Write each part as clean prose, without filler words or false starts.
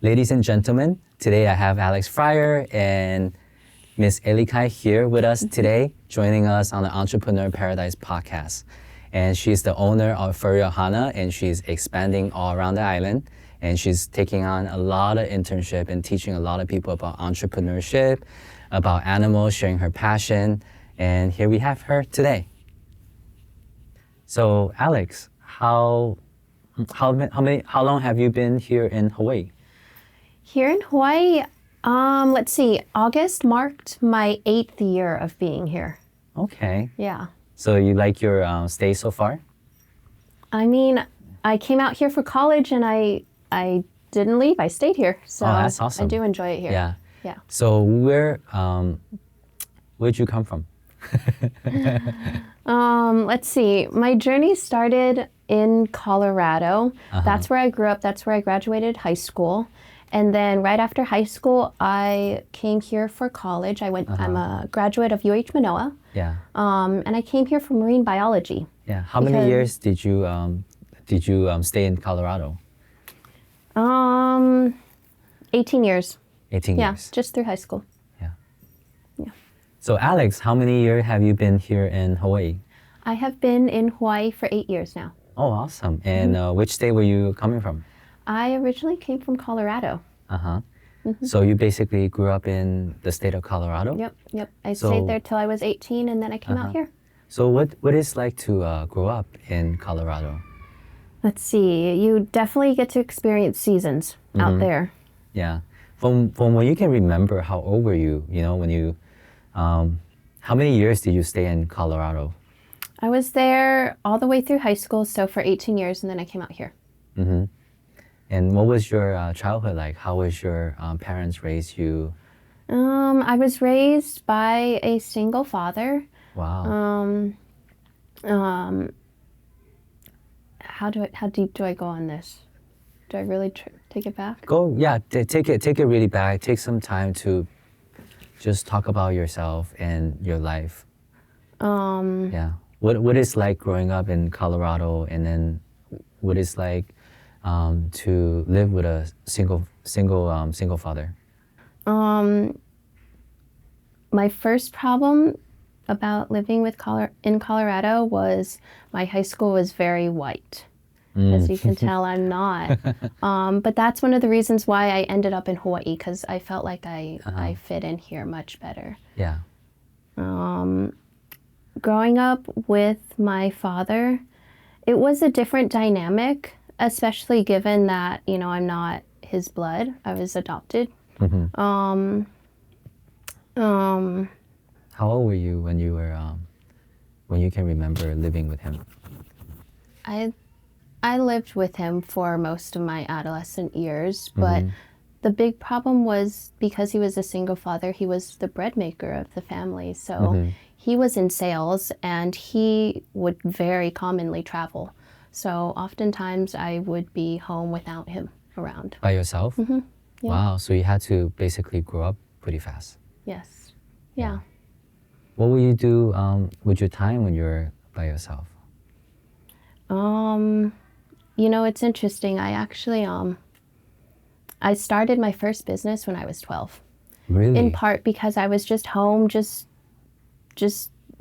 Ladies and gentlemen, today I have Alex Fryer and Miss Elikai here with us today, joining us on the Entrepreneur Paradise podcast. And she's the owner of Furry Ohana, and she's expanding all around the island. And she's taking on a lot of internship and teaching a lot of people about entrepreneurship, about animals, sharing her passion. And here we have her today. So Alex, how long have you been here in Hawaii? Here in Hawaii, let's see, August marked my 8th year of being here. Okay. Yeah. So you like your stay so far? I mean, I came out here for college and I didn't leave. I stayed here. So that's awesome. I do enjoy it here. Yeah. Yeah. So where'd you come from? Let's see. My journey started in Colorado. That's where I grew up. That's where I graduated high school. And then right after high school, I came here for college. I'm a graduate of UH Manoa. Yeah. And I came here for marine biology. Yeah. How many years did you stay in Colorado? 18 years. 18 Yeah, years. just through high school. Yeah. Yeah. So Alex, how many years have you been here in Hawaii? I have been in Hawaii for 8 years now. Oh, awesome. And which state were you coming from? I originally came from Colorado. Uh-huh. So you basically grew up in the state of Colorado? Yep. I stayed there till I was 18 and then I came out here. So what is like to grow up in Colorado? Let's see. You definitely get to experience seasons out there. Yeah. From when you can remember, how old were you? You know, when you, how many years did you stay in Colorado? I was there all the way through high school, so for 18 years, and then I came out here. Mm-hmm. And what was your childhood like? How was your parents raise you? I was raised by a single father. Wow. How deep do I go on this? Do I really take it back? Take it really back. Take some time to just talk about yourself and your life. Yeah. What is like growing up in Colorado, and then what is like to live with a single father? My first problem about living in Colorado was my high school was very white. As you can tell, I'm not. But that's one of the reasons why I ended up in Hawaii, because I felt like I fit in here much better. Yeah. Growing up with my father, it was a different dynamic, especially given that, I'm not his blood. I was adopted. How old were you when you can remember living with him? I lived with him for most of my adolescent years, but the big problem was because he was a single father, he was the bread maker of the family. So he was in sales and he would very commonly travel. So oftentimes I would be home without him around. By yourself? Yeah. Wow, so you had to basically grow up pretty fast. Yes. Yeah. What will you do with your time when you're by yourself? It's interesting. I actually, I started my first business when I was 12. Really? In part because I was just home, just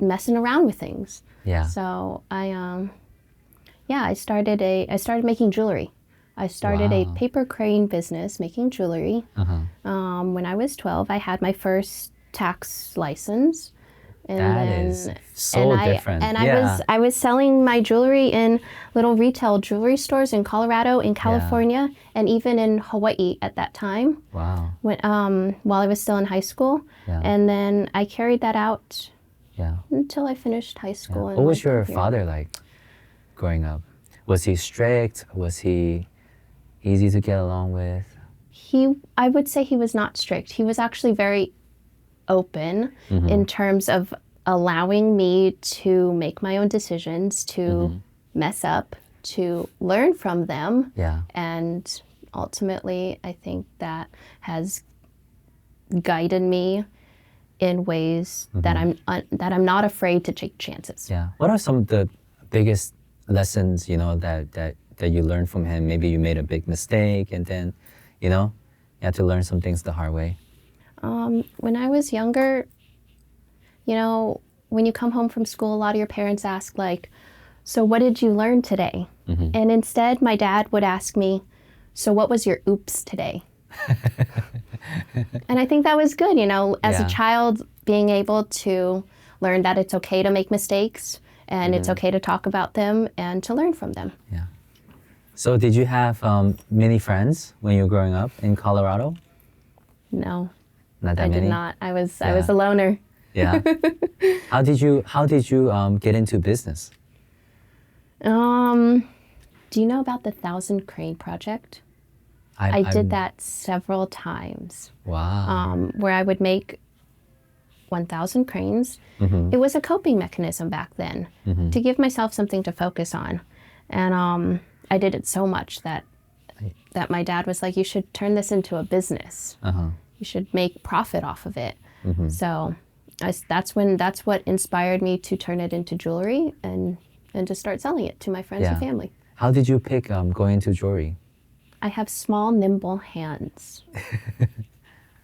messing around with things. Yeah. So I started making jewelry. I started a paper crane business making jewelry. When I was 12, I had my first tax license. And is so different. I was selling my jewelry in little retail jewelry stores in Colorado, in California, and even in Hawaii at that time. Wow. While I was still in high school. Yeah. And then I carried that out until I finished high school. Yeah. And what was your father like growing up? Was he strict? Was he easy to get along with? I would say he was not strict. He was actually very open in terms of allowing me to make my own decisions, to mess up, to learn from them. Yeah. And ultimately, I think that has guided me in ways that I'm not afraid to take chances. Yeah. What are some of the biggest lessons, that you learned from him? Maybe you made a big mistake and then, You had to learn some things the hard way. When I was younger, you know, when you come home from school, a lot of your parents ask, like, so what did you learn today? And instead, my dad would ask me, so what was your oops today? And I think that was good, you know, as a child, being able to learn that it's okay to make mistakes and it's okay to talk about them and to learn from them. Yeah. So did you have many friends when you were growing up in Colorado? No, Not that I many? did not. I was a loner. Yeah. How did you get into business? Do you know about the 1,000 Crane Project? I did that several times. Wow. Where I would make 1,000 cranes. It was a coping mechanism back then to give myself something to focus on. And I did it so much that my dad was like, you should turn this into a business. You should make profit off of it. So that's what inspired me to turn it into jewelry and to start selling it to my friends and family. How did you pick going into jewelry? I have small, nimble hands.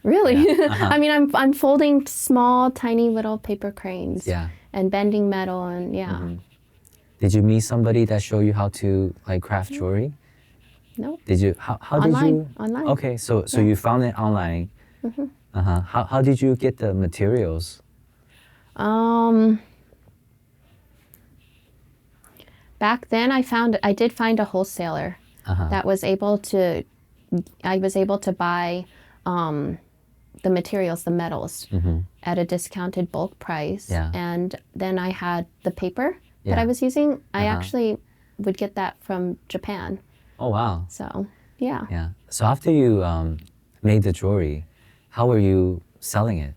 Really? I mean, I'm folding small, tiny little paper cranes and bending metal and Did you meet somebody that showed you how to like craft jewelry? No. Did you? How Online. did you? Online. Okay, so you found it online. How did you get the materials? Back then, I did find a wholesaler that was able to. I was able to buy the materials, the metals, at a discounted bulk price, and then I had the paper that I was using. I actually would get that from Japan. Oh wow! So yeah. Yeah. So after you made the jewelry, how were you selling it?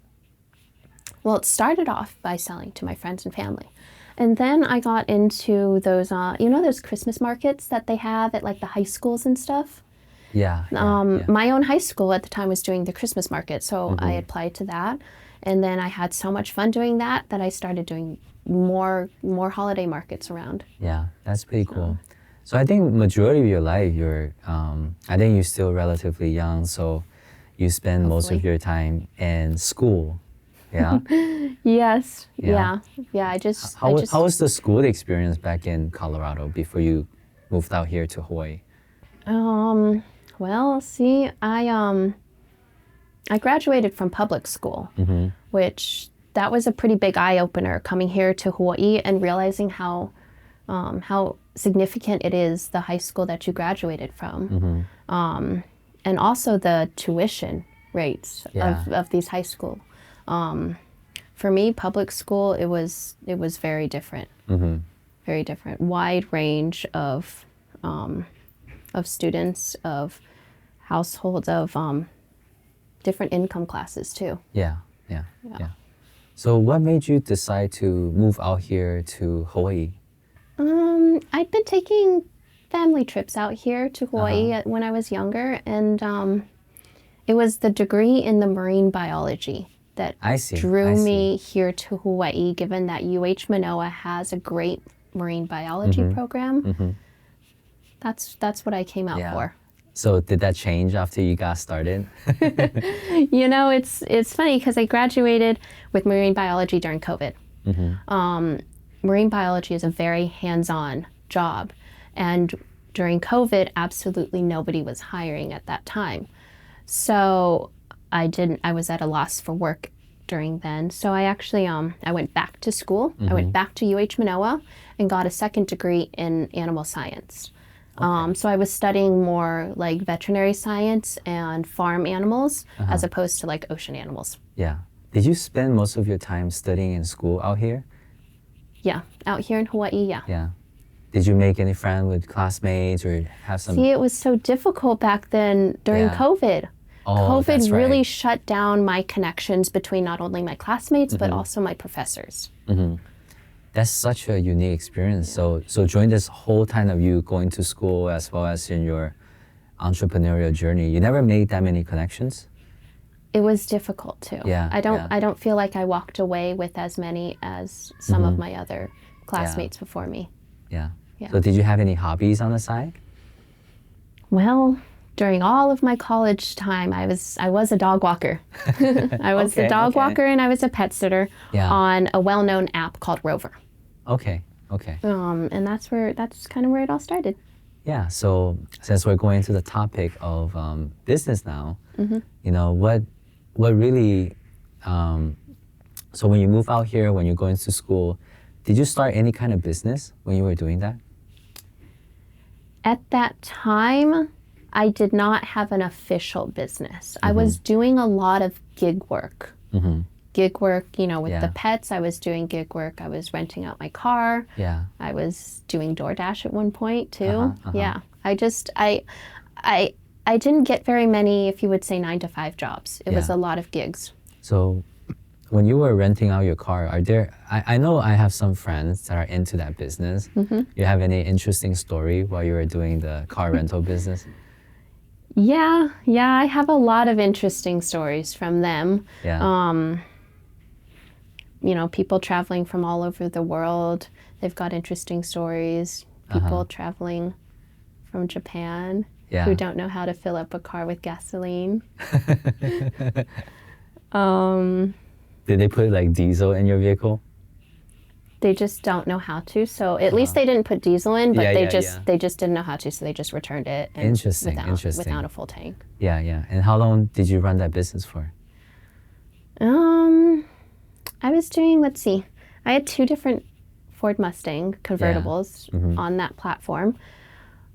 Well, it started off by selling to my friends and family. And then I got into those, those Christmas markets that they have at like the high schools and stuff. Yeah. My own high school at the time was doing the Christmas market, so I applied to that. And then I had so much fun doing that I started doing more holiday markets around. Yeah, that's pretty cool. So I think majority of your life, I think you're still relatively young, so you spend most of your time in school. Yeah. Yes. Yeah. Yeah. How was the school experience back in Colorado before you moved out here to Hawaii? Well, see, I graduated from public school, which that was a pretty big eye opener coming here to Hawaii and realizing how significant it is, the high school that you graduated from, and also the tuition rates of these high school. For me, public school, it was very different. Very different. Wide range of students, of households, of different income classes too. Yeah. So what made you decide to move out here to Hawaii? I'd been taking family trips out here to Hawaii when I was younger, and it was the degree in the marine biology that drew me here to Hawaii, given that UH Manoa has a great marine biology program. That's what I came out for. So did that change after you got started? You know, it's funny because I graduated with marine biology during COVID. Marine biology is a very hands-on job, and during COVID, absolutely nobody was hiring at that time. So I was at a loss for work during then. So I actually, I went back to school. I went back to UH Manoa and got a second degree in animal science. So I was studying more like veterinary science and farm animals as opposed to like ocean animals. Yeah. Did you spend most of your time studying in school out here? Yeah, out here in Hawaii, yeah. Yeah. Did you make any friends with classmates or have some? See, it was so difficult back then during COVID. COVID really shut down my connections between not only my classmates, but also my professors. That's such a unique experience. So during this whole time of you going to school as well as in your entrepreneurial journey, you never made that many connections? It was difficult too. Yeah, I don't feel like I walked away with as many as some of my other classmates before me. Yeah. So did you have any hobbies on the side? Well, during all of my college time, I was a dog walker. I was a dog walker and I was a pet sitter on a well-known app called Rover. Okay. And that's kind of where it all started. Yeah. So since we're going to the topic of business now, you know, what really, so when you move out here, when you're going to school, did you start any kind of business when you were doing that? At that time, I did not have an official business. I was doing a lot of gig work. Gig work, you know, with the pets, I was doing gig work. I was renting out my car. Yeah. I was doing DoorDash at one point too. Yeah. I didn't get very many, if you would say, 9-to-5 jobs. It was a lot of gigs. So when you were renting out your car, I know I have some friends that are into that business. You have any interesting story while you were doing the car rental business? Yeah, I have a lot of interesting stories from them. Yeah. You know, people traveling from all over the world, they've got interesting stories. People traveling from Japan who don't know how to fill up a car with gasoline. Did they put like diesel in your vehicle? They just don't know how to. So at least they didn't put diesel in, but they just didn't know how to. So they just returned it. And Interesting. Without a full tank. Yeah. And how long did you run that business for? I was doing, let's see, I had 2 different Ford Mustang convertibles on that platform.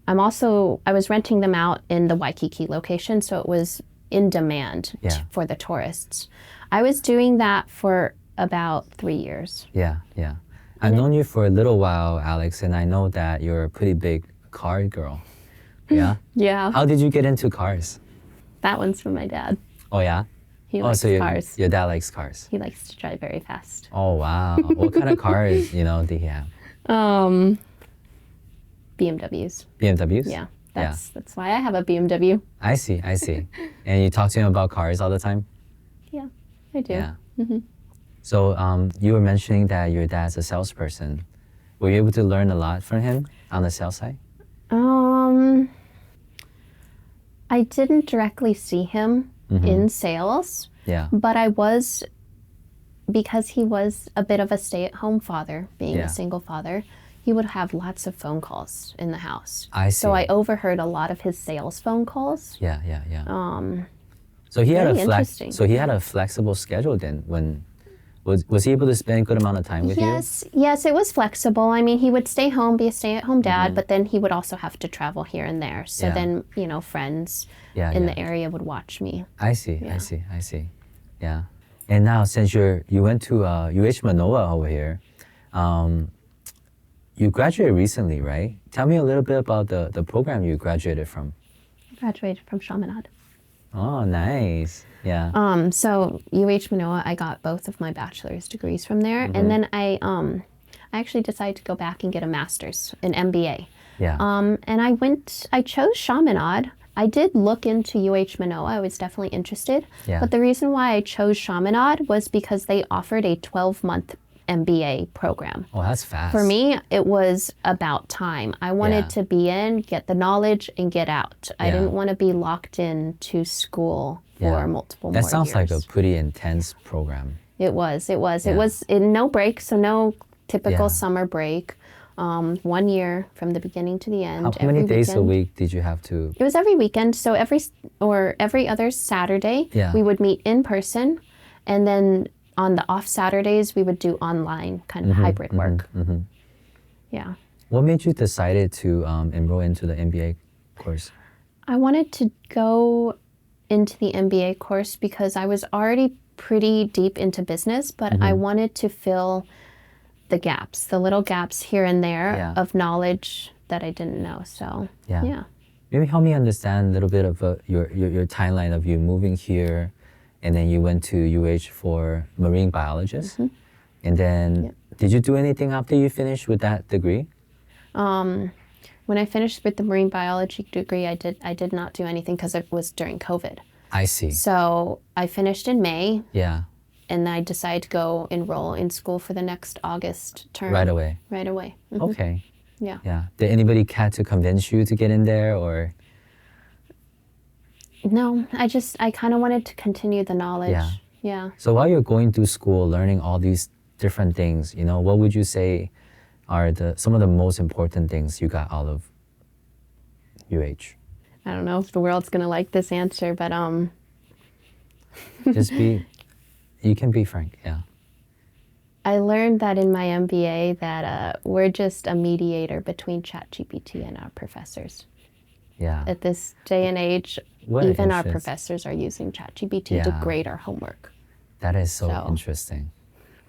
I was renting them out in the Waikiki location, so it was in demand for the tourists. I was doing that for about 3 years. Yeah. I've known you for a little while, Alex, and I know that you're a pretty big car girl. Yeah? Yeah. How did you get into cars? That one's from my dad. Oh, yeah? He likes cars. Your dad likes cars. He likes to drive very fast. Oh, wow. What kind of cars, did he have? BMWs. BMWs? Yeah. That's why I have a BMW. I see. And you talk to him about cars all the time? Yeah, I do. Yeah. So you were mentioning that your dad's a salesperson. Were you able to learn a lot from him on the sales side? I didn't directly see him in sales. Yeah. But because he was a bit of a stay-at-home father, being a single father, he would have lots of phone calls in the house. I see. So I overheard a lot of his sales phone calls. Yeah. So he had he had a flexible schedule then. When was he able to spend a good amount of time with you? Yes, it was flexible. I mean, he would stay home, be a stay-at-home dad, but then he would also have to travel here and there. So then, friends in the area would watch me. I see. Yeah. And now, since you went to UH Manoa over here, you graduated recently, right? Tell me a little bit about the program you graduated from. I graduated from Chaminade. Oh, nice. Yeah. So UH Manoa, I got both of my bachelor's degrees from there, and then I actually decided to go back and get a master's, an MBA. Yeah. And I chose Chaminade. I did look into UH Manoa. I was definitely interested. Yeah. But the reason why I chose Chaminade was because they offered a 12-month MBA program. Oh, that's fast. For me, it was about time. I wanted to be in, get the knowledge, and get out. I didn't want to be locked in to school for multiple more years. That sounds like a pretty intense program. It was. It was in no break, so no typical summer break. 1 year from the beginning to the end. How many days a week did you have to? It was every weekend. So every other Saturday, we would meet in person, and then on the off Saturdays, we would do online kind of hybrid work. Yeah. What made you decide to enroll into the MBA course? I wanted to go into the MBA course because I was already pretty deep into business, but I wanted to fill the gaps, the little gaps here and there of knowledge that I didn't know. So, yeah. Maybe help me understand a little bit of your timeline of you moving here, and then you went to UH for marine biologist. And then did you do anything after you finished with that degree? When I finished with the marine biology degree, I did not do anything because it was during COVID. I see. So I finished in May. Yeah. And I decided to go enroll in school for the next August term. Right away? Right away. Okay. Yeah. Yeah. Did anybody had to convince you to get in there, or? No, I kind of wanted to continue the knowledge. Yeah. Yeah. So while you're going through school, learning all these different things, what would you say are some of the most important things you got out of UH? I don't know if the world's going to like this answer, but Just you can be frank, yeah. I learned that in my MBA that we're just a mediator between ChatGPT and our professors. Yeah. At this day and age, What even our interest- professors are using ChatGPT to Yeah. grade our homework. That is so So- interesting.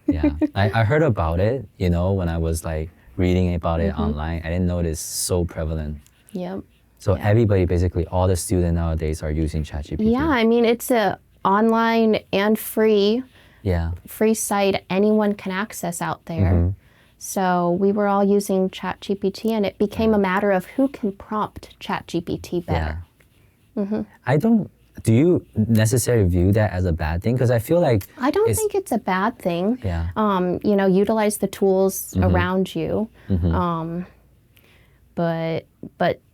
Yeah. I heard about it, when I was like reading about it online. I didn't know it is so prevalent. Yep. So Yeah. everybody, basically all the students nowadays are using ChatGPT. Yeah, I mean, it's a online and free Yeah. site anyone can access out there. So we were all using ChatGPT, and it became a matter of who can prompt ChatGPT better. Yeah. Do you necessarily view that as a bad thing? Because I feel like I don't think it's a bad thing. Yeah. Utilize the tools around you. But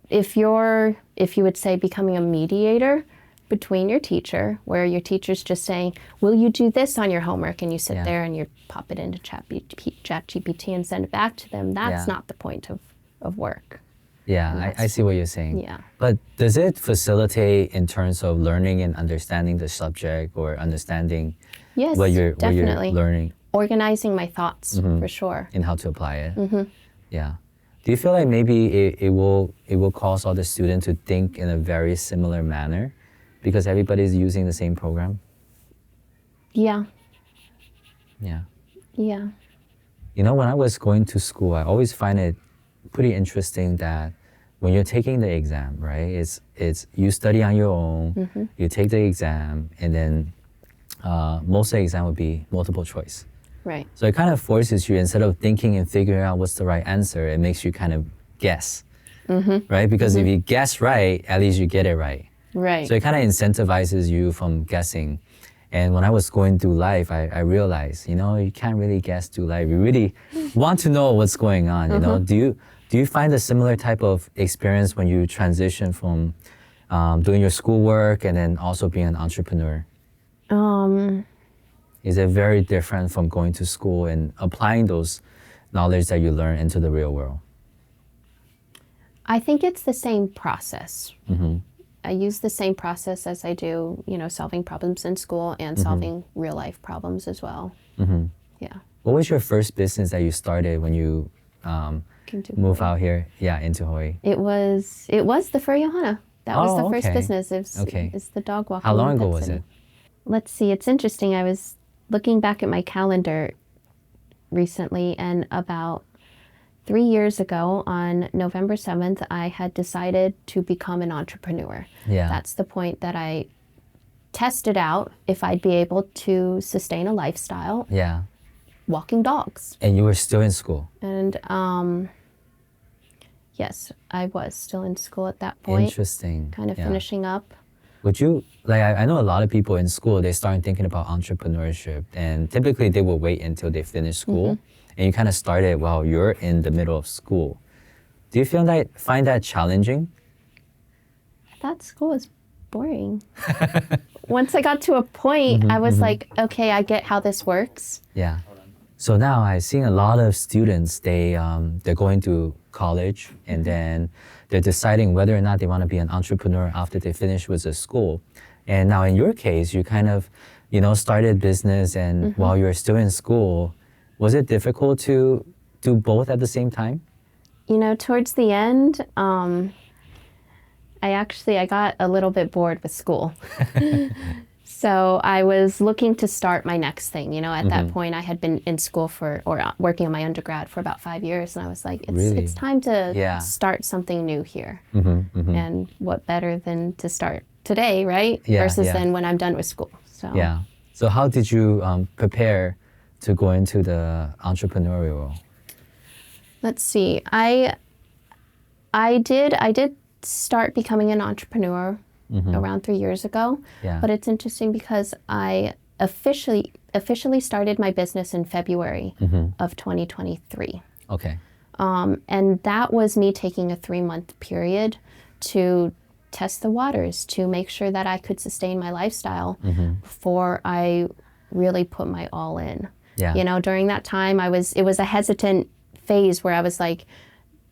if you would say becoming a mediator between your teacher, where your teacher's just saying, will you do this on your homework? And you sit there and you pop it into ChatGPT and send it back to them. That's not the point of work. Yeah, I see what you're saying. Yeah. But does it facilitate in terms of learning and understanding the subject or understanding Yes, what you're definitely. learning Organizing my thoughts, for sure. and how to apply it? Yeah. Do you feel like maybe it will cause all the students to think in a very similar manner because everybody's using the same program? Yeah, Yeah. yeah. When I was going to school, I always find it pretty interesting that when you're taking the exam, right? It's you study on your own, you take the exam, and then most of the exam would be multiple choice. Right. So it kind of forces you, instead of thinking and figuring out what's the right answer, it makes you kind of guess, right? Because if you guess right, at least you get it right. Right. So it kind of incentivizes you from guessing. And when I was going through life, I realized, you can't really guess through life. You really want to know what's going on, Do you find a similar type of experience when you transition from doing your schoolwork and then also being an entrepreneur? Is it very different from going to school and applying those knowledge that you learn into the real world? I think it's the same process. I use the same process as I do, solving problems in school and solving real life problems as well. Yeah. What was your first business that you started when you Came to moved Hawaii. out here? Yeah, into Hawaii. It was the Furry Ohana. That was the first okay. business. Okay. It's the dog walking. How long ago pet was sitting. it? Let's see. It's interesting. I was looking back at my calendar recently, and about 3 years ago, on November 7th, I had decided to become an entrepreneur. Yeah. That's the point that I tested out if I'd be able to sustain a lifestyle Yeah. walking dogs. And you were still in school. And yes, I was still in school at that point, Interesting. kind of Yeah. finishing up. Would you, I know a lot of people in school, they start thinking about entrepreneurship, and typically they will wait until they finish school. And you kind of started while you're in the middle of school. Do you find that challenging? I thought school was boring. Once I got to a point, I was like, okay, I get how this works. Yeah. So now I've seen a lot of students, they're going to college and then they're deciding whether or not they want to be an entrepreneur after they finish with the school. And now in your case, you kind of, started business, and while you're still in school, was it difficult to do both at the same time? Towards the end, I got a little bit bored with school. So I was looking to start my next thing. At that point, I had been in school working on my undergrad for about 5 years, and I was like, it's time to start something new here. And what better than to start today, right? Versus then when I'm done with school. So Yeah. So how did you prepare to go into the entrepreneurial role? let's see. I did start becoming an entrepreneur around 3 years ago. Yeah. But it's interesting because I officially started my business in February of 2023. Okay. And that was me taking a 3-month period to test the waters to make sure that I could sustain my lifestyle before I really put my all in. Yeah. You know, during that time, it was a hesitant phase where I was like,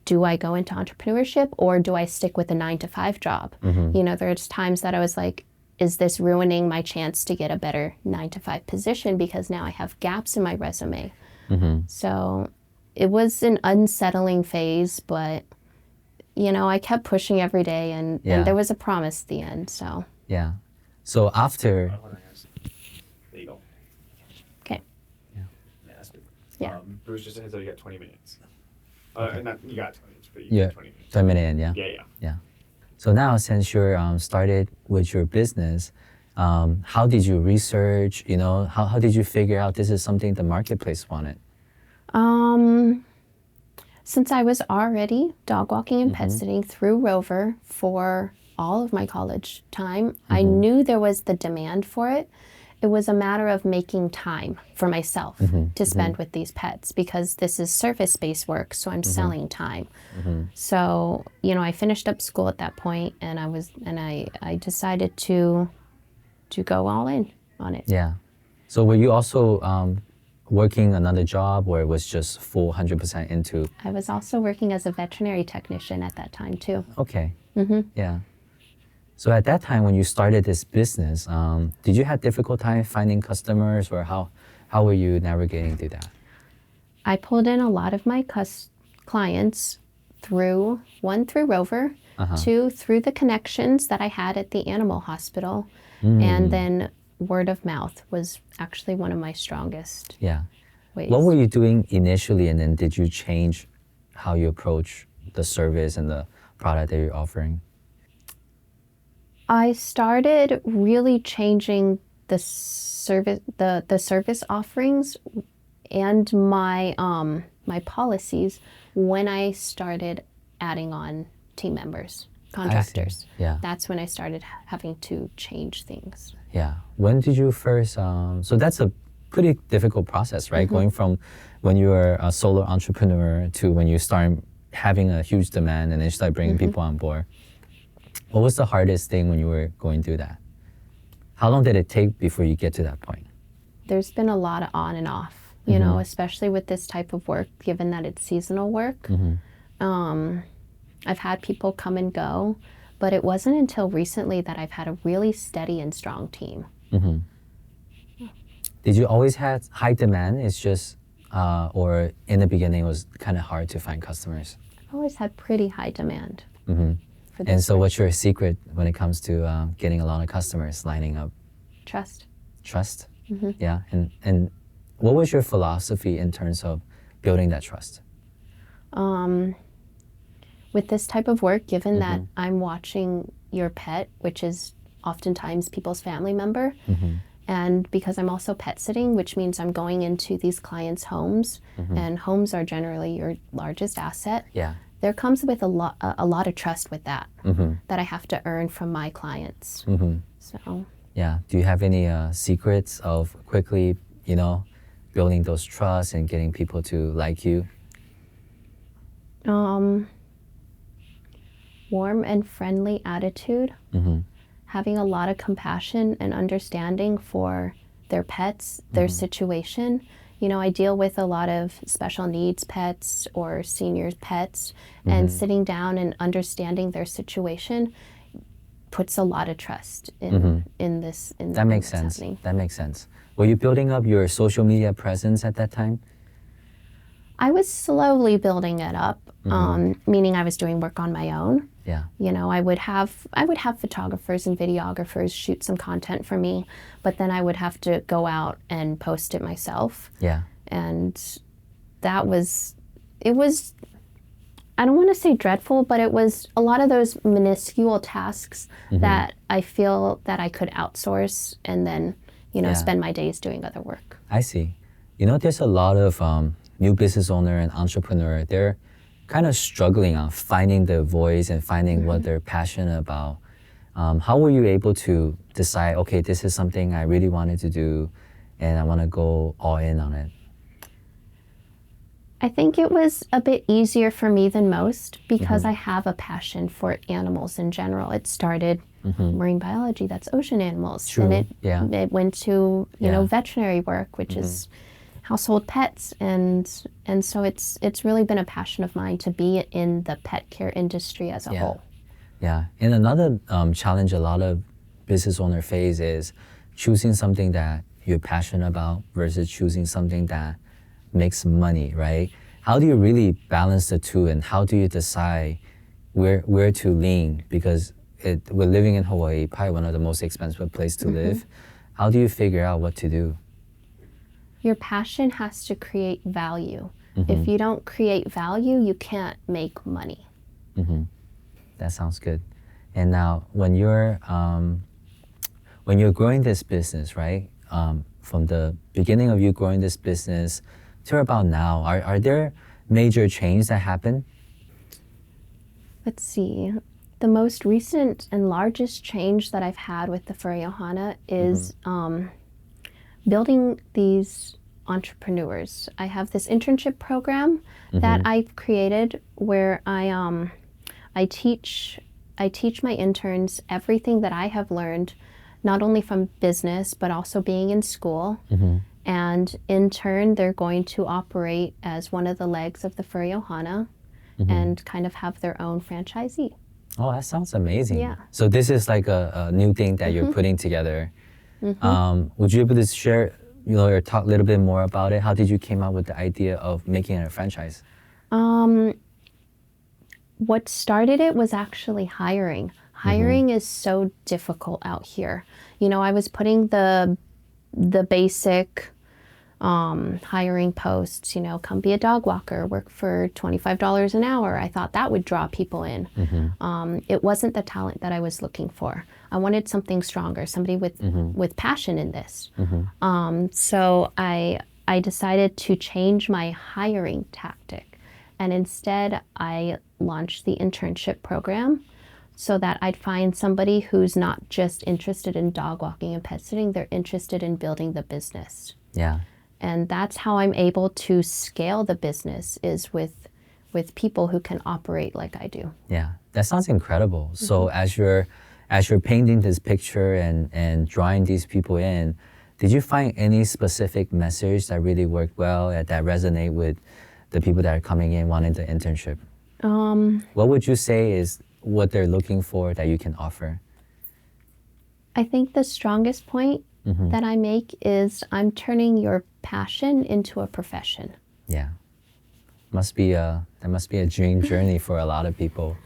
do I go into entrepreneurship or do I stick with a 9-to-5 job? You know, there's times that I was like, is this ruining my chance to get a better 9-to-5 position because now I have gaps in my resume? So it was an unsettling phase, but you know, I kept pushing every day, and there was a promise at the end. So Yeah. So after, There you go. okay, Yeah, that's good. Yeah. It was just a heads up, you got 20 minutes. Not, you got 20 minutes, but you yeah, got 20 minutes. 20 minutes in, yeah? Yeah. Yeah. So now, since you're started with your business, how did you research? You know, how did you figure out this is something the marketplace wanted? Since I was already dog walking and pet sitting through Rover for all of my college time, I knew there was the demand for it. It was a matter of making time for myself to spend with these pets because this is service-based work, so I'm selling time. So, you know, I finished up school at that point, and I decided to go all in on it. Yeah. So were you also working another job where it was just full 100% into? I was also working as a veterinary technician at that time too. Okay. Yeah. So at that time when you started this business, did you have difficult time finding customers, or how were you navigating through that? I pulled in a lot of my clients through Rover, two through the connections that I had at the animal hospital, and then word of mouth was actually one of my strongest Yeah. ways. What were you doing initially, and then did you change how you approach the service and the product that you're offering? I started really changing the service offerings and my my policies when I started adding on team members, contractors. Yeah. That's when I started having to change things. Yeah. When did you first, so that's a pretty difficult process, right? Going from when you were a solo entrepreneur to when you start having a huge demand and then you start bringing people on board. What was the hardest thing when you were going through that? How long did it take before you get to that point? There's been a lot of on and off, you know, especially with this type of work, given that it's seasonal work. I've had people come and go, but it wasn't until recently that I've had a really steady and strong team. Did you always have high demand? It's just, or in the beginning it was kind of hard to find customers? I've always had pretty high demand. For And this so work. what's your secret when it comes to getting a lot of customers lining up? Trust. Trust? Yeah. And what was your philosophy in terms of building that trust? With this type of work, given that I'm watching your pet, which is oftentimes people's family member, and because I'm also pet sitting, which means I'm going into these clients' homes, and homes are generally your largest asset. Yeah. There comes with a lot of trust with that that I have to earn from my clients. So Yeah. Do you have any secrets of quickly, you know, building those trusts and getting people to like you? warm and friendly attitude, having a lot of compassion and understanding for their pets, their situation. You know, I deal with a lot of special needs pets or seniors pets, and sitting down and understanding their situation puts a lot of trust in this. That makes sense. Happening. That makes sense. Were you building up your social media presence at that time? I was slowly building it up, meaning I was doing work on my own. Yeah. You know, I would have photographers and videographers shoot some content for me, but then I would have to go out and post it myself. Yeah. And it was, I don't want to say dreadful, but it was a lot of those minuscule tasks that I feel that I could outsource and then, you know, Yeah. spend my days doing other work. I see. You know, there's a lot of new business owner and entrepreneur. They're kind of struggling on finding their voice and finding what they're passionate about. How were you able to decide, okay, this is something I really wanted to do and I want to go all in on it? I think it was a bit easier for me than most because I have a passion for animals in general. It started marine biology, that's ocean animals. True. And Yeah. it went to, you know, Yeah. veterinary work, which is household pets. And so it's really been a passion of mine to be in the pet care industry as a Yeah. whole. Yeah. And another challenge a lot of business owners face is choosing something that you're passionate about versus choosing something that makes money, right? How do you really balance the two, and how do you decide where to lean? Because we're living in Hawaii, probably one of the most expensive places to live. How do you figure out what to do? Your passion has to create value. If you don't create value, you can't make money. That sounds good. And now, when you're growing this business, right? From the beginning of you growing this business to about now, are there major changes that happen? Let's see. The most recent and largest change that I've had with the Furry Ohana is building these entrepreneurs. I have this internship program that I've created where I teach my interns everything that I have learned, not only from business but also being in school. And in turn, they're going to operate as one of the legs of the Furry Ohana and kind of have their own franchisee. Oh, that sounds amazing. Yeah. So this is like a new thing that you're putting together. Would you be able to share, or talk a little bit more about it? How did you came up with the idea of making it a franchise? What started it was actually hiring. Hiring is so difficult out here. You know, I was putting the basic hiring posts, you know, come be a dog walker, work for $25 an hour. I thought that would draw people in. It wasn't the talent that I was looking for. I wanted something stronger, somebody with passion in this. So I decided to change my hiring tactic. And instead, I launched the internship program so that I'd find somebody who's not just interested in dog walking and pet sitting, they're interested in building the business. Yeah. And that's how I'm able to scale the business, is with people who can operate like I do. Yeah, that sounds incredible. So as you're painting this picture and drawing these people in, did you find any specific message that really worked well, that resonate with the people that are coming in wanting the internship? What would you say is what they're looking for that you can offer? I think the strongest point that I make is I'm turning your passion into a profession. Yeah, that must be a dream journey for a lot of people.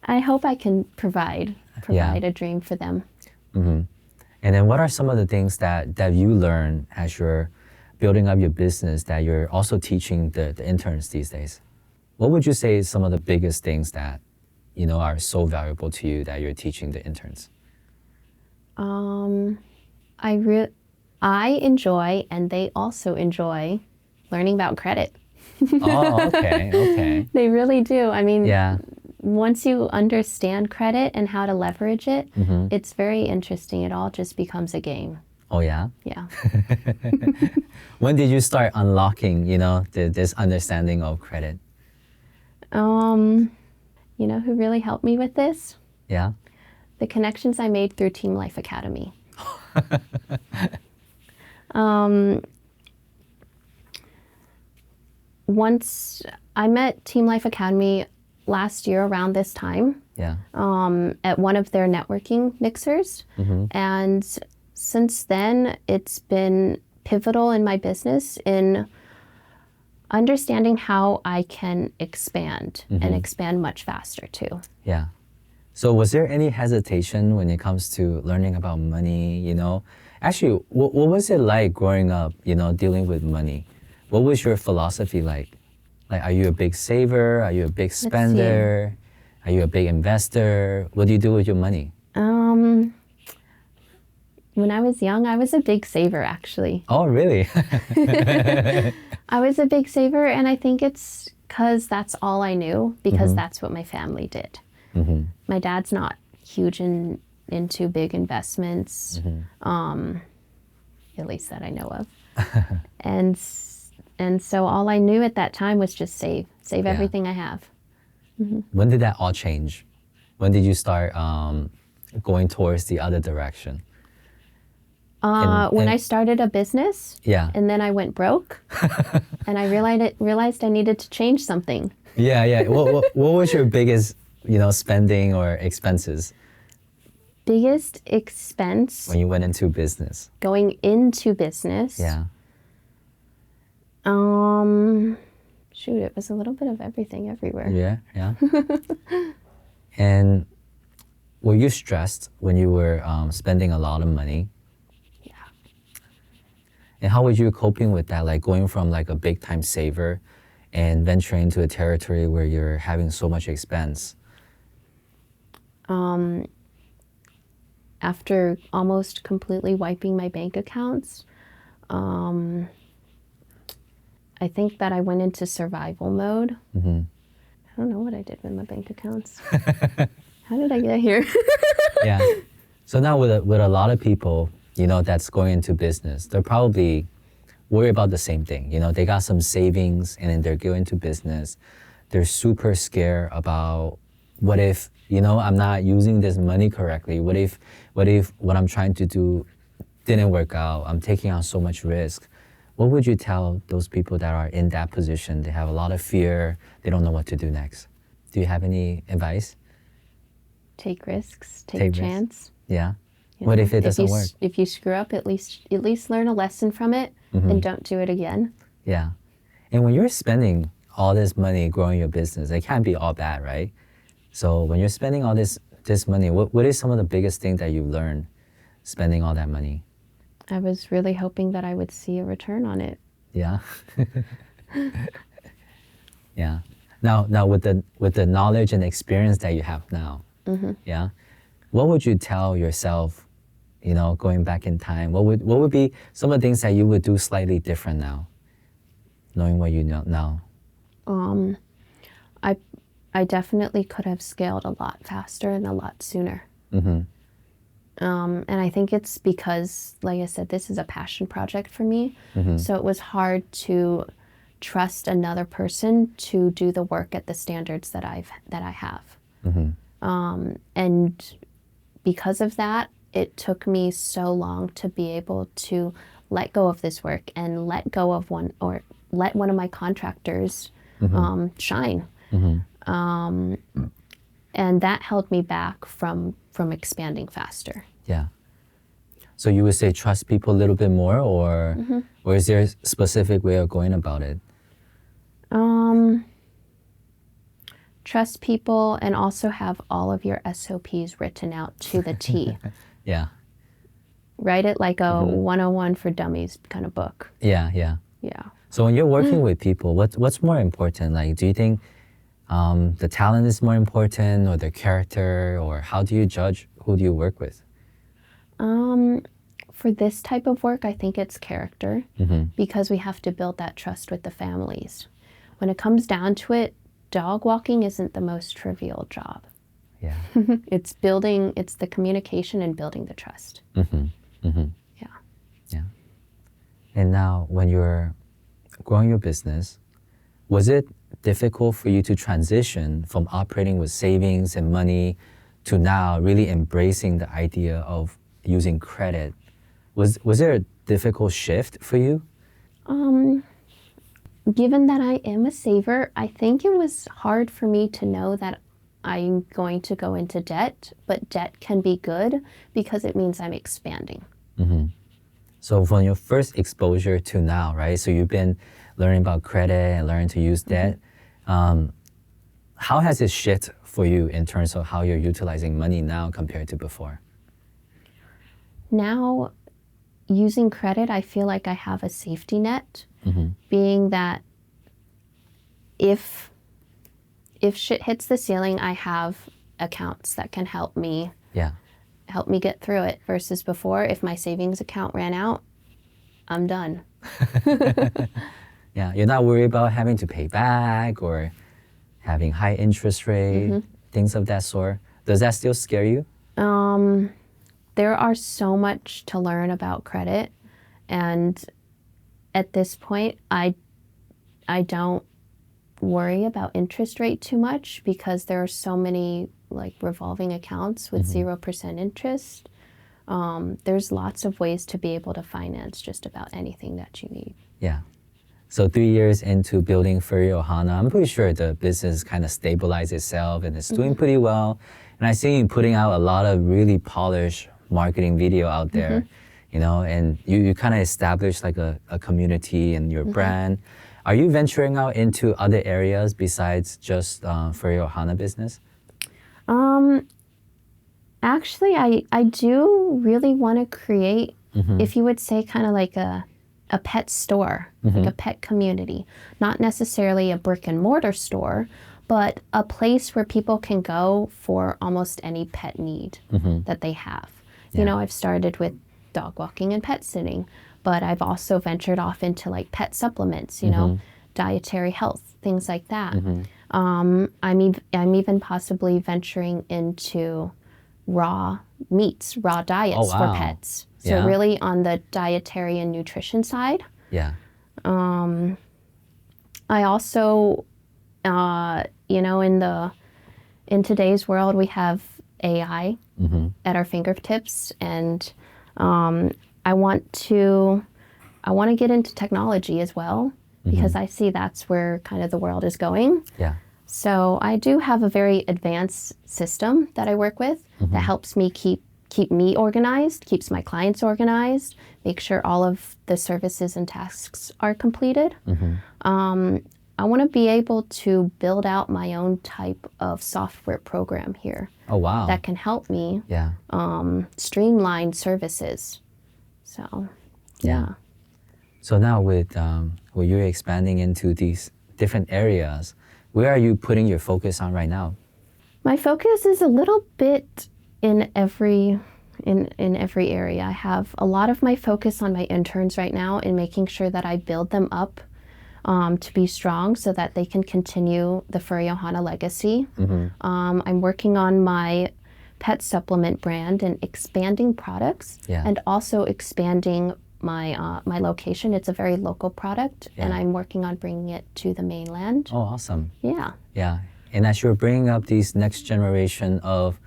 I hope I can provide a dream for them. And then what are some of the things that you learn as you're building up your business that you're also teaching the interns these days? What would you say is some of the biggest things that, are so valuable to you that you're teaching the interns? I enjoy, and they also enjoy, learning about credit. Oh, okay. They really do. I mean, Yeah. once you understand credit and how to leverage it, it's very interesting. It all just becomes a game. Oh, yeah? Yeah. When did you start unlocking, this understanding of credit? You know who really helped me with this? Yeah? The connections I made through Team Life Academy. Once I met Team Life Academy last year around this time, Yeah. at one of their networking mixers. And since then, it's been pivotal in my business in understanding how I can expand and expand much faster too. Yeah. So was there any hesitation when it comes to learning about money, Actually, what was it like growing up, dealing with money? What was your philosophy like? Like, are you a big saver? Are you a big spender? Are you a big investor? What do you do with your money? When I was young, I was a big saver, actually. Oh, really? I was a big saver, and I think it's because that's all I knew, because that's what my family did. My dad's not huge into big investments, at least that I know of. And so all I knew at that time was just save everything I have. When did that all change? When did you start going towards the other direction? When I started a business, Yeah. and then I went broke, and I realized I needed to change something. Yeah, yeah. What was your biggest, spending or expenses Biggest expense when you went into business? going into business. Yeah. Shoot, it was a little bit of everything everywhere. Yeah, yeah. And were you stressed when you were spending a lot of money? Yeah. And how were you coping with that? Like going from like a big time saver and venturing into a territory where you're having so much expense? After almost completely wiping my bank accounts, I think that I went into survival mode. Mm-hmm. I don't know what I did with my bank accounts. How did I get here? Yeah. So now with a lot of people, that's going into business, they're probably worried about the same thing. They got some savings and then they're going into business. They're super scared about what if, I'm not using this money correctly? What if what I'm trying to do didn't work out? I'm taking on so much risk. What would you tell those people that are in that position? They have a lot of fear. They don't know what to do next. Do you have any advice? Take risks, Take take risks. chance. Yeah. You What know, if it doesn't you, work? If you screw up, at least learn a lesson from it and don't do it again. Yeah. And when you're spending all this money growing your business, it can't be all bad, right? So when you're spending all this money, what is some of the biggest thing that you learned spending all that money? I was really hoping that I would see a return on it. Yeah. Yeah. Now with the knowledge and experience that you have now, yeah, what would you tell yourself, going back in time? What would be some of the things that you would do slightly different now, knowing what you know now? I definitely could have scaled a lot faster and a lot sooner. And I think it's because, like I said, this is a passion project for me. So it was hard to trust another person to do the work at the standards that I have. And because of that, it took me so long to be able to let go of this work and let one of my contractors shine. And that held me back from expanding faster. Yeah. So you would say trust people a little bit more, or is there a specific way of going about it? Trust people and also have all of your SOPs written out to the T. Yeah. Write it like a 101 for dummies kind of book. Yeah, yeah. Yeah. So when you're working with people, what's more important? Like, do you think the talent is more important, or their character, or how do you judge who do you work with? For this type of work, I think it's character because we have to build that trust with the families. When it comes down to it, dog walking isn't the most trivial job. Yeah. It's the communication and building the trust. Yeah. Yeah. And now when you're growing your business, was it difficult for you to transition from operating with savings and money to now really embracing the idea of using credit? Was there a difficult shift for you? Given that I am a saver, I think it was hard for me to know that I'm going to go into debt, but debt can be good because it means I'm expanding. So from your first exposure to now, right? So you've been learning about credit and learning to use debt. How has it shifted for you in terms of how you're utilizing money now compared to before? Now, using credit, I feel like I have a safety net, being that if shit hits the ceiling, I have accounts that can help me get through it, versus before, if my savings account ran out, I'm done. Yeah, you're not worried about having to pay back or having high interest rate, things of that sort. Does that still scare you? There are so much to learn about credit, and at this point, I I don't worry about interest rate too much because there are so many like revolving accounts with 0% interest. There's lots of ways to be able to finance just about anything that you need. Yeah. So 3 years into building Furry Ohana, I'm pretty sure the business kind of stabilized itself and it's doing pretty well. And I see you putting out a lot of really polished marketing video out there, you know, and you kind of established like a community and your brand. Are you venturing out into other areas besides just Furry Ohana business? Actually, I do really want to create, if you would say, kind of like a pet store, like a pet community. Not necessarily a brick and mortar store, but a place where people can go for almost any pet need that they have. You know, I've started with dog walking and pet sitting, but I've also ventured off into like pet supplements, you know, dietary health, things like that. I'm even possibly venturing into raw meats, raw diets for pets. So really on the dietary and nutrition side. Yeah. I also, you know, in today's world, we have AI at our fingertips, and I want to get into technology as well because I see that's where kind of the world is going. Yeah. So I do have a very advanced system that I work with that helps me keep me organized, keeps my clients organized, make sure all of the services and tasks are completed. I want to be able to build out my own type of software program here. Oh, wow. That can help me streamline services. So, yeah. So now with you expanding into these different areas, where are you putting your focus on right now? My focus is a little bit in every area. I have a lot of my focus on my interns right now in making sure that I build them up to be strong so that they can continue the Furry Ohana legacy. I'm working on my pet supplement brand and expanding products and also expanding my my location. It's a very local product and I'm working on bringing it to the mainland. Oh, awesome. Yeah. Yeah. And as you're bringing up these next generation of,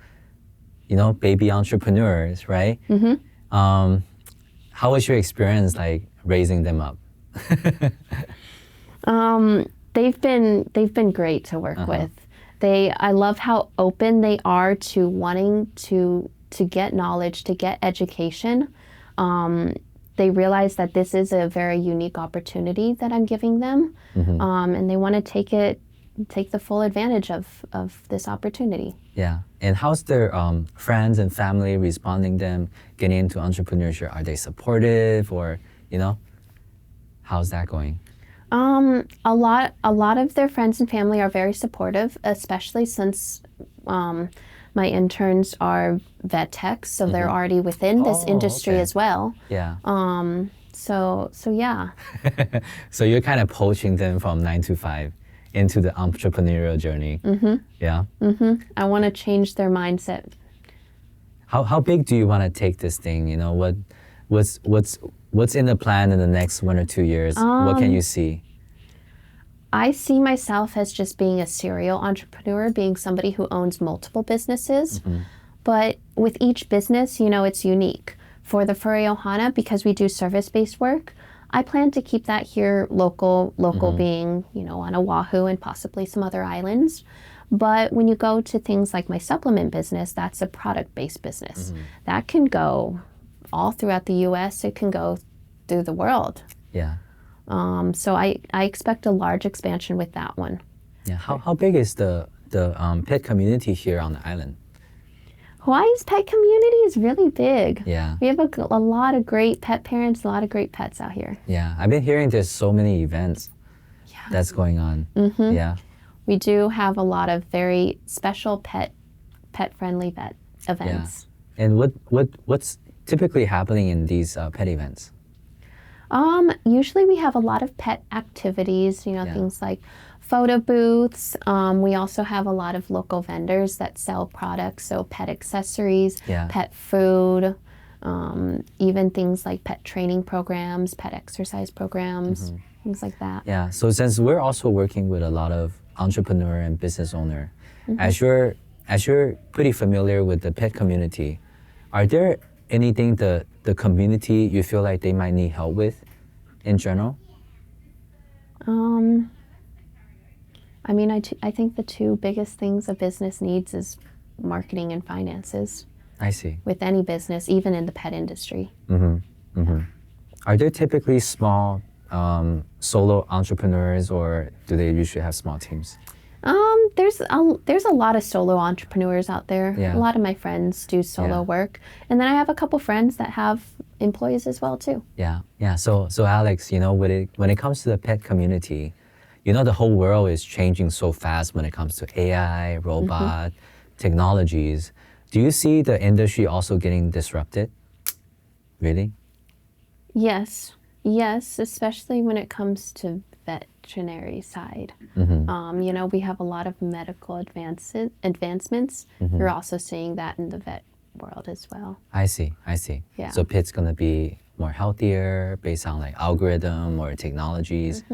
you know, baby entrepreneurs, right? How was your experience like raising them up? They've been great to work with. I love how open they are to wanting to get knowledge, to get education. They realize that this is a very unique opportunity that I'm giving them, and they want to take the full advantage of this opportunity. Yeah. And how's their friends and family responding them getting into entrepreneurship? Are they supportive, or, you know, how's that going? A lot of their friends and family are very supportive, especially since my interns are vet techs, so they're already within this industry as well. Yeah. So yeah. So you're kind of poaching them from 9 to 5 into the entrepreneurial journey. Yeah. I want to change their mindset. How big do you want to take this thing? You know, what's in the plan in the next 1 or 2 years? What can you see? I see myself as just being a serial entrepreneur, being somebody who owns multiple businesses. But with each business, you know, it's unique. For the Furry Ohana, because we do service-based work, I plan to keep that here local being, you know, on Oahu and possibly some other islands. But when you go to things like my supplement business, that's a product-based business. That can go all throughout the U.S. It can go through the world. Yeah. So I expect a large expansion with that one. Yeah. How big is the pet community here on the island? Hawaii's pet community is really big. Yeah. We have a lot of great pet parents, a lot of great pets out here. Yeah. I've been hearing there's so many events that's going on. Yeah. We do have a lot of very special pet-friendly events. Yeah. And what's typically happening in these pet events? Usually we have a lot of pet activities, you know, things like photo booths. We also have a lot of local vendors that sell products, so pet accessories, pet food. even things like pet training programs, pet exercise programs, things like that. Yeah. So since we're also working with a lot of entrepreneur and business owner, as you're pretty familiar with the pet community, are there anything the community you feel like they might need help with in general? I mean, I think the two biggest things a business needs is marketing and finances I see. with any business, even in the pet industry. Are there typically small solo entrepreneurs, or do they usually have small teams? There's a lot of solo entrepreneurs out there. Yeah. A lot of my friends do solo Yeah. work, and then I have a couple friends that have employees as well too. Yeah, yeah. So Alex, when it comes to the pet community, the whole world is changing so fast when it comes to AI, robot, technologies. Do you see the industry also getting disrupted? Really? Yes, especially when it comes to veterinary side. We have a lot of medical advancements. You're also seeing that in the vet world as well. I see. Yeah. So pet's gonna be more healthier based on like algorithm or technologies.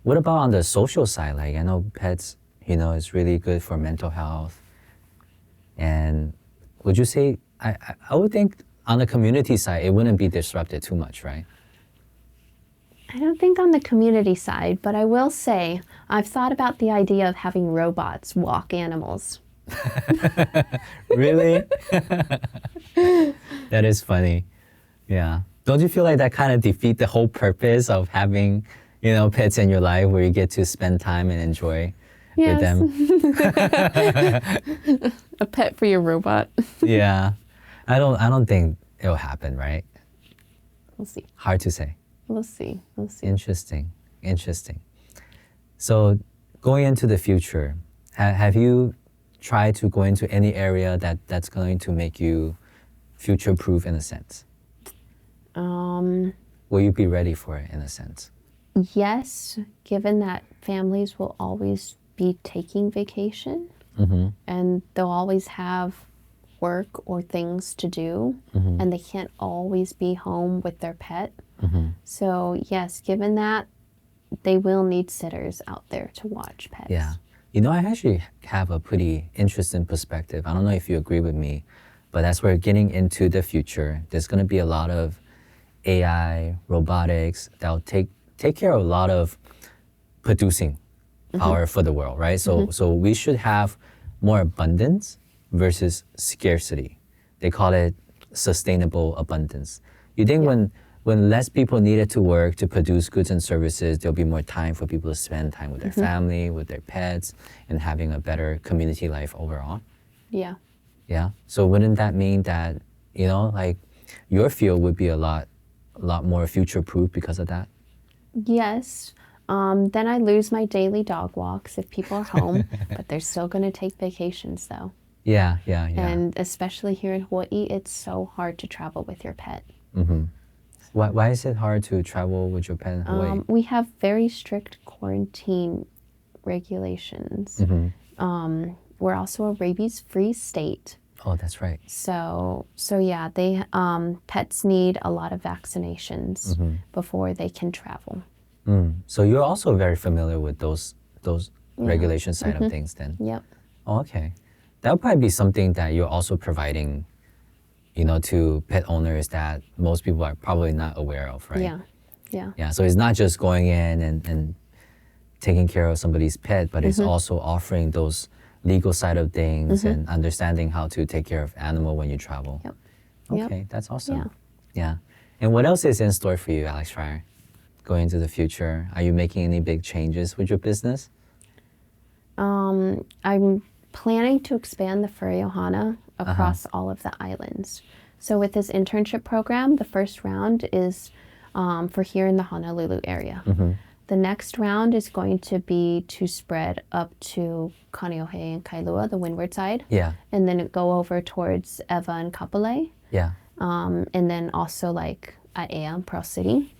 What about on the social side? Like I know pets, is really good for mental health. And would you say, I would think on the community side, it wouldn't be disrupted too much, right? I don't think on the community side, but I will say I've thought about the idea of having robots walk animals. Really? That is funny. Yeah. Don't you feel like that kind of defeat the whole purpose of having, pets in your life where you get to spend time and enjoy with them? A pet for your robot. Yeah. I don't think it'll happen, right? We'll see. Hard to say. We'll see. Interesting. So going into the future, have you tried to go into any area that's going to make you future-proof in a sense? Will you be ready for it in a sense? Yes, given that families will always be taking vacation and they'll always have work or things to do and they can't always be home with their pet. So yes, given that, they will need sitters out there to watch pets. Yeah. I actually have a pretty interesting perspective. I don't know if you agree with me, but as we're getting into the future, there's going to be a lot of AI, robotics that'll take care of a lot of producing power for the world, right? So we should have more abundance versus scarcity. They call it sustainable abundance. You think when less people needed to work to produce goods and services, there'll be more time for people to spend time with their family, with their pets, and having a better community life overall? Yeah. Yeah. So wouldn't that mean that, like your field would be a lot more future-proof because of that? Yes. Then I lose my daily dog walks if people are home, but they're still going to take vacations though. Yeah. And especially here in Hawaii, it's so hard to travel with your pet. Why is it hard to travel with your pet in Hawaii? We have very strict quarantine regulations. We're also a rabies-free state. Oh, that's right. So yeah, they pets need a lot of vaccinations before they can travel. So you're also very familiar with those regulation side of things then? Yep. Oh, okay. That would probably be something that you're also providing, to pet owners that most people are probably not aware of, right? Yeah. Yeah, so it's not just going in and taking care of somebody's pet, but it's also offering those legal side of things and understanding how to take care of animal when you travel. Yep. Okay, that's awesome. Yeah. And what else is in store for you, Alex Fryer, going into the future? Are you making any big changes with your business? I'm planning to expand the Furry Ohana across all of the islands. So with this internship program, the first round is for here in the Honolulu area. The next round is going to be to spread up to Kaneohe and Kailua, the windward side. Yeah. And then go over towards Eva and Kapolei. Yeah. And then also like at Ea and Pearl City.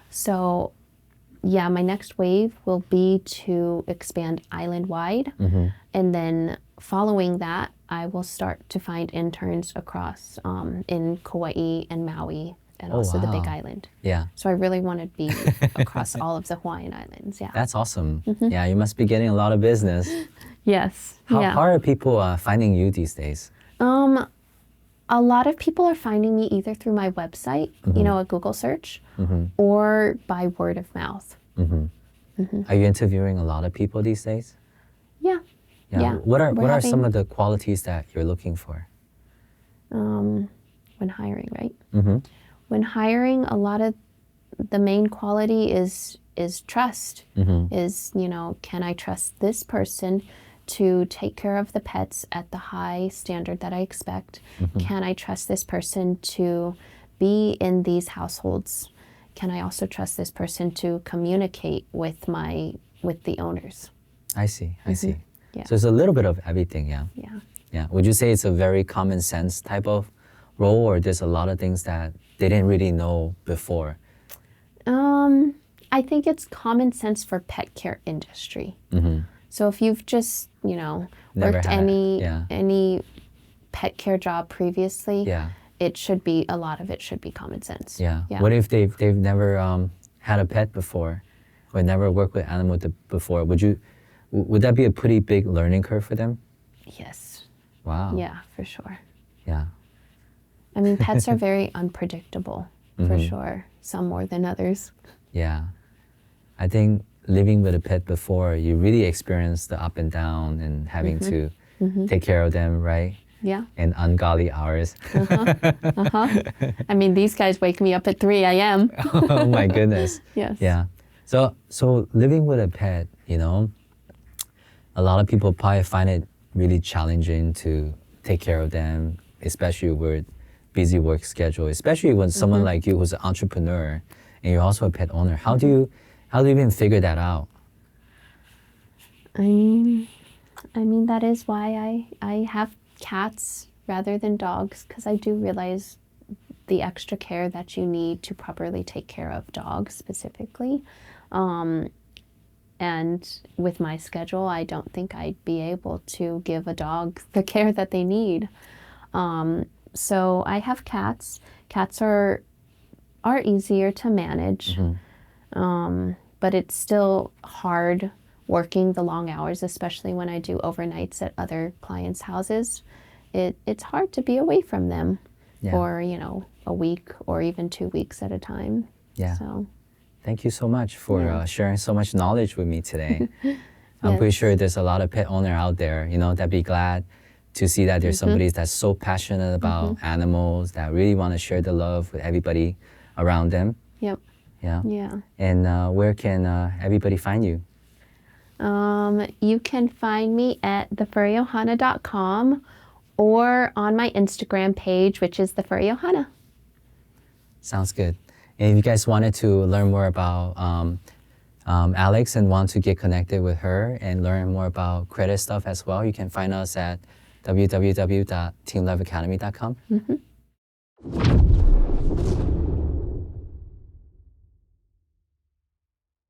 So yeah, my next wave will be to expand island-wide. And then following that, I will start to find interns across in Kauai and Maui and Oh, also the Big wow. Island. Yeah. So I really want to be across all of the Hawaiian Islands. Yeah. That's awesome. Yeah, you must be getting a lot of business. Yes. How, yeah. how are people finding you these days? A lot of people are finding me either through my website, a Google search, or by word of mouth. Are you interviewing a lot of people these days? Yeah. Yeah. What are We're some having- of the qualities that you're looking for? when hiring, right? When hiring, a lot of the main quality is trust. Is, can I trust this person to take care of the pets at the high standard that I expect? Can I trust this person to be in these households? Can I also trust this person to communicate with the owners? I see. Yeah. So it's a little bit of everything, yeah. Yeah. Yeah. Would you say it's a very common sense type of role, or there's a lot of things that they didn't really know before? I think it's common sense for pet care industry. So if you've just, Never worked had it, any pet care job previously, Yeah. a lot of it should be common sense. Yeah. Yeah. What if they've never had a pet before, or never worked with animals before? Would that be a pretty big learning curve for them? Yes. Wow. Yeah, for sure. Yeah. I mean, pets are very unpredictable, for sure. Some more than others. Yeah. I think living with a pet before, you really experience the up and down and having to take care of them, right? Yeah. In ungodly hours. I mean, these guys wake me up at 3 a.m. Oh my goodness. Yes. Yeah. So living with a pet, a lot of people probably find it really challenging to take care of them, especially with busy work schedule, especially when someone like you who's an entrepreneur and you're also a pet owner. How do you even figure that out? I mean that is why I have cats rather than dogs, because I do realize the extra care that you need to properly take care of dogs specifically. And with my schedule, I don't think I'd be able to give a dog the care that they need. So I have cats. Cats are easier to manage, but it's still hard working the long hours, especially when I do overnights at other clients' houses. It's hard to be away from them for, a week or even 2 weeks at a time. Yeah. So. Thank you so much for sharing so much knowledge with me today. I'm Yes. pretty sure there's a lot of pet owner out there, that'd be glad to see that there's somebody that's so passionate about animals, that really want to share the love with everybody around them. Yep. Yeah. Yeah. And where can everybody find you? You can find me at thefurryohana.com or on my Instagram page, which is the Furry Ohana. Sounds good. And if you guys wanted to learn more about Alex and want to get connected with her and learn more about credit stuff as well, you can find us at www.teamloveacademy.com.